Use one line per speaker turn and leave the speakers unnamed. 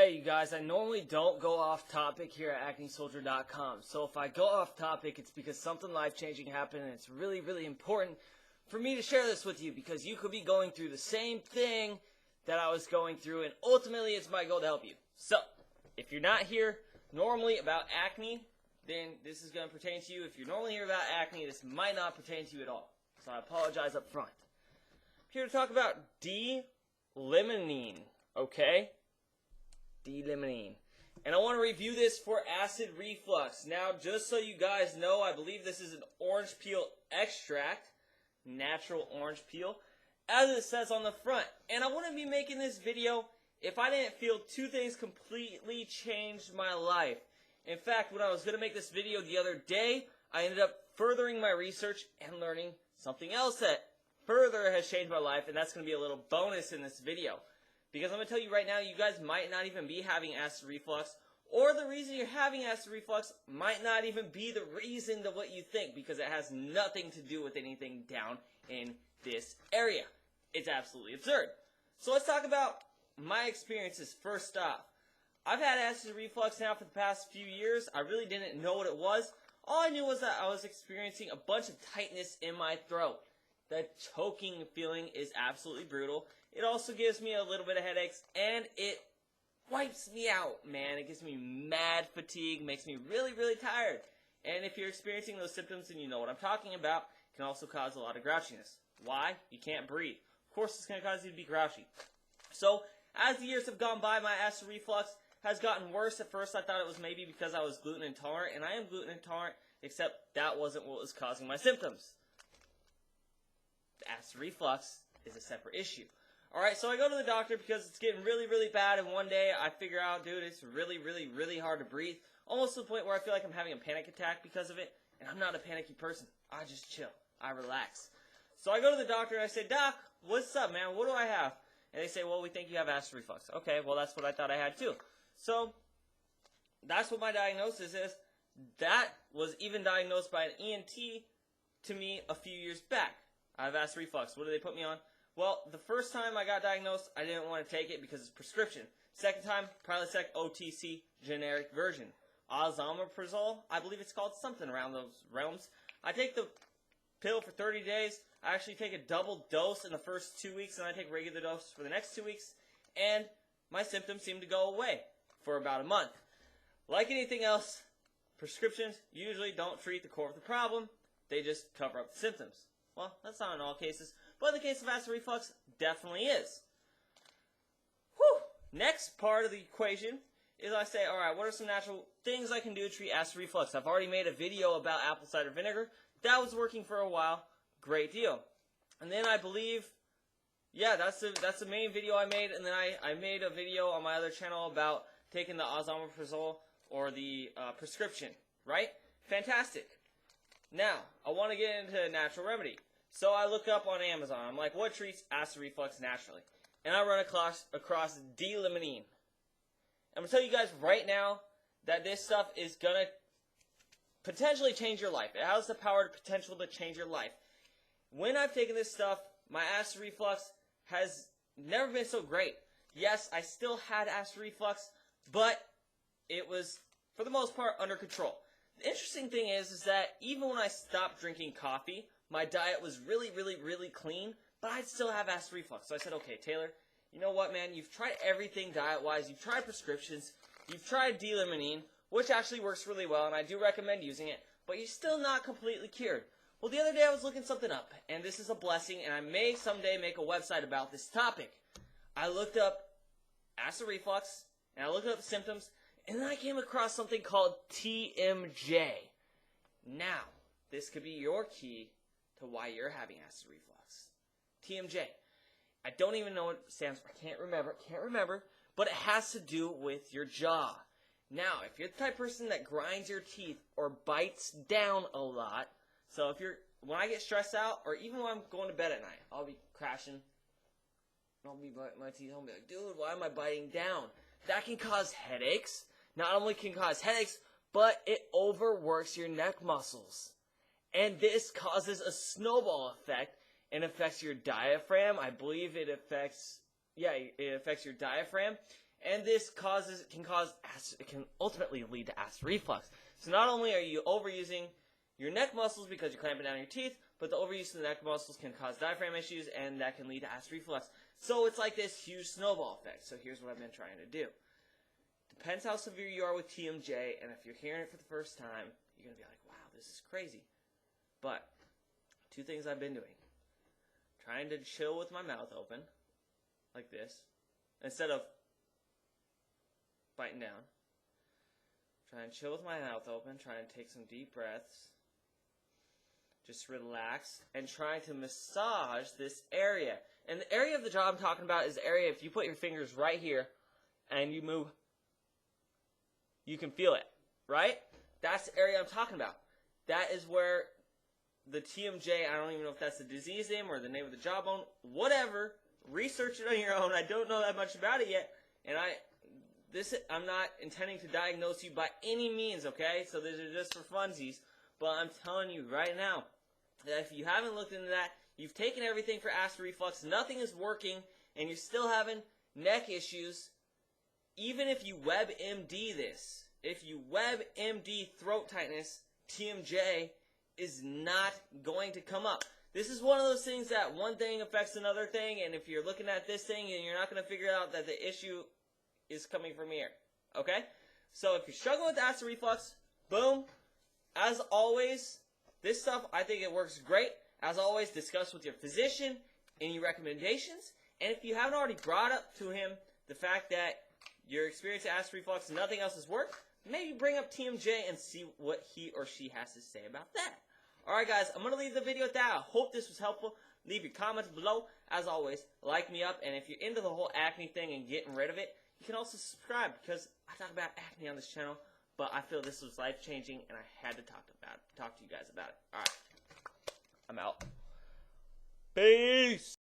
Hey, you guys, I normally don't go off topic here at acnesoldier.com. So if I go off topic, it's because something life-changing happened, and it's really, really important for me to share this with you because you could be going through the same thing that I was going through, and ultimately it's my goal to help you. So, if you're not here normally about acne, then this is going to pertain to you. If you're normally here about acne, this might not pertain to you at all. So I apologize up front. I'm here to talk about Limonene, okay? Limonene. And I want to review this for acid reflux. Now, just so you guys know, I believe this is an orange peel extract, natural orange peel, as it says on the front. And I wouldn't be making this video if I didn't feel two things completely changed my life. In fact, when I was going to make this video the other day, I ended up furthering my research and learning something else that further has changed my life, and that's going to be a little bonus in this video. Because I'm going to tell you right now, you guys might not even be having acid reflux, or the reason you're having acid reflux might not even be the reason to what you think, because it has nothing to do with anything down in this area. It's absolutely absurd. So let's talk about my experiences first off. I've had acid reflux now for the past few years. I really didn't know what it was. All I knew was that I was experiencing a bunch of tightness in my throat. The choking feeling is absolutely brutal. It also gives me a little bit of headaches, and it wipes me out, man. It gives me mad fatigue, makes me really, really tired. And if you're experiencing those symptoms and you know what I'm talking about, it can also cause a lot of grouchiness. Why? You can't breathe. Of course, it's going to cause you to be grouchy. So, as the years have gone by, my acid reflux has gotten worse. At first, I thought it was maybe because I was gluten intolerant, and I am gluten intolerant, except that wasn't what was causing my symptoms. Acid reflux is a separate issue. Alright, so I go to the doctor because it's getting really, really bad, and one day I figure out, dude, it's really, really, really hard to breathe, almost to the point where I feel like I'm having a panic attack because of it, and I'm not a panicky person. I just chill. I relax. So I go to the doctor and I say, Doc, what's up, man? What do I have? And they say, well, we think you have acid reflux. Okay, well, that's what I thought I had too. So, that's what my diagnosis is. That was even diagnosed by an ENT to me a few years back. I have acid reflux. What did they put me on? Well, the first time I got diagnosed, I didn't want to take it because it's prescription. Second time, Prilosec OTC generic version. Omeprazole, I believe it's called, something around those realms. I take the pill for 30 days. I actually take a double dose in the first 2 weeks, and I take regular dose for the next 2 weeks. And my symptoms seem to go away for about a month. Like anything else, prescriptions usually don't treat the core of the problem. They just cover up the symptoms. Well, that's not in all cases, but in the case of acid reflux, definitely is. Whew! Next part of the equation is I say, alright, what are some natural things I can do to treat acid reflux? I've already made a video about apple cider vinegar. That was working for a while. Great deal. And then I believe, yeah, that's the main video I made, and then I made a video on my other channel about taking the omeprazole or the prescription, right? Fantastic. Now, I want to get into a natural remedy. So I look up on Amazon. I'm like, what treats acid reflux naturally? And I run across Limonene. I'm going to tell you guys right now that this stuff is going to potentially change your life. It has the potential to change your life. When I've taken this stuff, my acid reflux has never been so great. Yes, I still had acid reflux, but it was, for the most part, under control. The interesting thing is that even when I stopped drinking coffee, my diet was really, really, really clean, but I'd still have acid reflux. So I said, okay, Taylor, you know what, man? You've tried everything diet-wise. You've tried prescriptions. You've tried Limonene, which actually works really well, and I do recommend using it, but you're still not completely cured. Well, the other day I was looking something up, and this is a blessing, and I may someday make a website about this topic. I looked up acid reflux, and I looked up the symptoms, and then I came across something called TMJ. Now, this could be your key to why you're having acid reflux. TMJ. I don't even know what it stands for. I can't remember, but it has to do with your jaw. Now, if you're the type of person that grinds your teeth or bites down a lot, so when I get stressed out, or even when I'm going to bed at night, I'll be crashing, I'll be biting my teeth, I'll be like, dude, why am I biting down? That can cause headaches. Not only can cause headaches, but it overworks your neck muscles. And this causes a snowball effect and affects your diaphragm. I believe it affects your diaphragm. And this can ultimately lead to acid reflux. So not only are you overusing your neck muscles because you're clamping down your teeth, but the overuse of the neck muscles can cause diaphragm issues, and that can lead to acid reflux. So it's like this huge snowball effect. So here's what I've been trying to do. Depends how severe you are with TMJ, and if you're hearing it for the first time, you're going to be like, wow, this is crazy. But 2 things I've been doing. Trying to chill with my mouth open, like this, instead of biting down. Try and chill with my mouth open, try and take some deep breaths. Just relax, and try to massage this area. And the area of the jaw I'm talking about is the area, if you put your fingers right here, and you move, you can feel it, right? That's the area I'm talking about. That is where the TMJ, I don't even know if that's the disease name or the name of the jawbone, whatever, research it on your own. I don't know that much about it yet, and I'm not intending to diagnose you by any means, okay? So these are just for funsies. But I'm telling you right now that if you haven't looked into that, you've taken everything for acid reflux, nothing is working, and you're still having neck issues, even if you WebMD this, if you WebMD throat tightness, TMJ is not going to come up. This is one of those things that one thing affects another thing, and if you're looking at this thing and you're not going to figure out that the issue is coming from here, okay? So if you're struggling with acid reflux, boom. As always, this stuff, I think it works great. As always, discuss with your physician any recommendations. And if you haven't already brought up to him the fact that you're experiencing acid reflux and nothing else has worked, maybe bring up TMJ and see what he or she has to say about that. Alright guys, I'm going to leave the video at that. I hope this was helpful. Leave your comments below. As always, like me up. And if you're into the whole acne thing and getting rid of it, you can also subscribe because I talk about acne on this channel. But I feel this was life-changing, and I had to talk to you guys about it. All right. I'm out. Peace.